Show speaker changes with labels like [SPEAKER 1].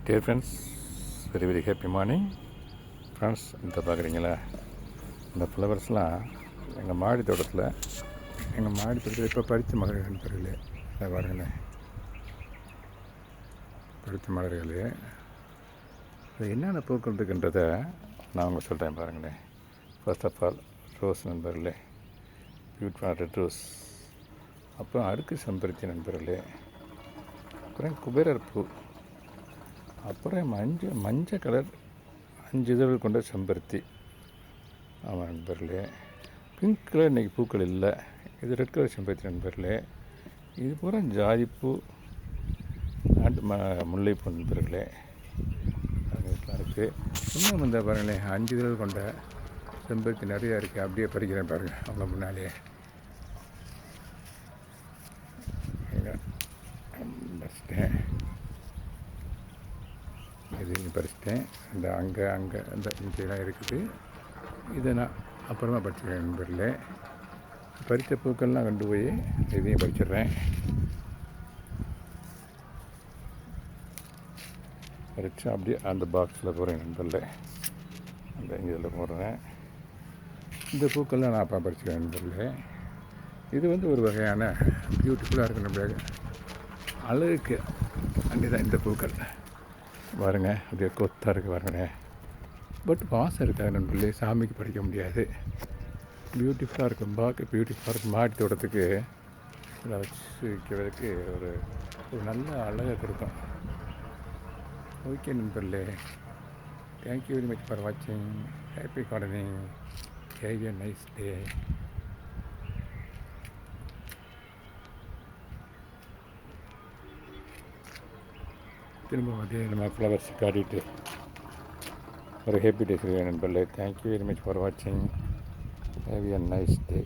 [SPEAKER 1] Dear friends, very very happy morning friends. இந்த பார்க்குறீங்களா, இந்த ஃப்ளவர்ஸ்லாம் எங்கள் மாடி தோட்டத்தில் இப்போ பறித்த மலர்கள் தெரியல. அதை பாருங்களேன், பறித்த மலர்கள். அது என்னென்ன பூக்கள் இருக்குன்றதை நான் உங்களுக்கு சொல்கிறேன் பாருங்களேன். ஃபர்ஸ்ட் ஆஃப் ஆல் ரோஸ் நண்பர்களே, பியூட்டிஃபுல் ரெட் ரோஸ். அப்புறம் அடுக்கு செம்பருத்தி நண்பர்களே, அப்புறம் குபேரர் பூ, அப்புறம் மஞ்சள் கலர் 5 இதழ்கள் கொண்ட செம்பருத்தி. ஆமாம் நண்பர்களே. பிங்க் கலர் இன்றைக்கி பூக்கள் இல்லை, இது ரெட் கலர் செம்பருத்தி நண்பர்களே. இது பூரா ஜாதிப்பூ அண்ட் முல்லைப்பூ நண்பர்களே. அதெல்லாம் இருக்குது. இன்னும் இந்த பாருங்களேன், 5 இதழ்கள் கொண்ட செம்பருத்தி நிறையா இருக்குது. அப்படியே பறிக்கிறேன் பாருங்கள், அவ்வளோ முன்னாலே பறிச்சிட்டேன். இதையும் பறிச்சிட்டேன். இந்த அங்கே அந்த இங்கெல்லாம் இருக்குது. இதை நான் அப்புறமா பறிச்சிக்கிறேன் நண்பர்களே. பறித்த பூக்கள்லாம் கொண்டு போய் இதையும் பறிச்சிடுறேன். பறித்து அப்படியே அந்த பாக்ஸில் போகிறேன் நண்பர்களே. அந்த இதில் போடுறேன். இந்த பூக்கள்லாம் நான் அப்பா பறிச்சிக்கிறேன் நண்பர்களே. இது ஒரு வகையான பியூட்டிஃபுல்லாக இருக்குது நம்மளுக்கு அழகுக்கு. அங்கே தான் இந்த பூக்கள் பாருங்க, அப்படியே கொத்தாக இருக்குது பாருங்களேன். பட் வாசம் இருக்காது நண்பர்களே, சாமிக்கு பறிக்க முடியாது. பியூட்டிஃபுல்லாக இருக்கும், பார்க்க பியூட்டிஃபுல்லாக இருக்கும். மாடி தோட்டத்துக்கு இதை வச்சு வைக்கிறதுக்கு ஒரு நல்ல அழகை கொடுக்கும். ஓகே நண்பர்களே, தேங்க்யூ வெரி மச் ஃபார் வாட்சிங். Happy gardening. Have a nice day. திரும்ப அதே நம்ம ஃப்ளவர்ஸ் காட்டிட்டு ஒரு ஹாப்பி டே சொல்லுவேன் நண்பர்களே. தேங்க்யூ வெரி மச் ஃபார் வாட்சிங். Have a nice day.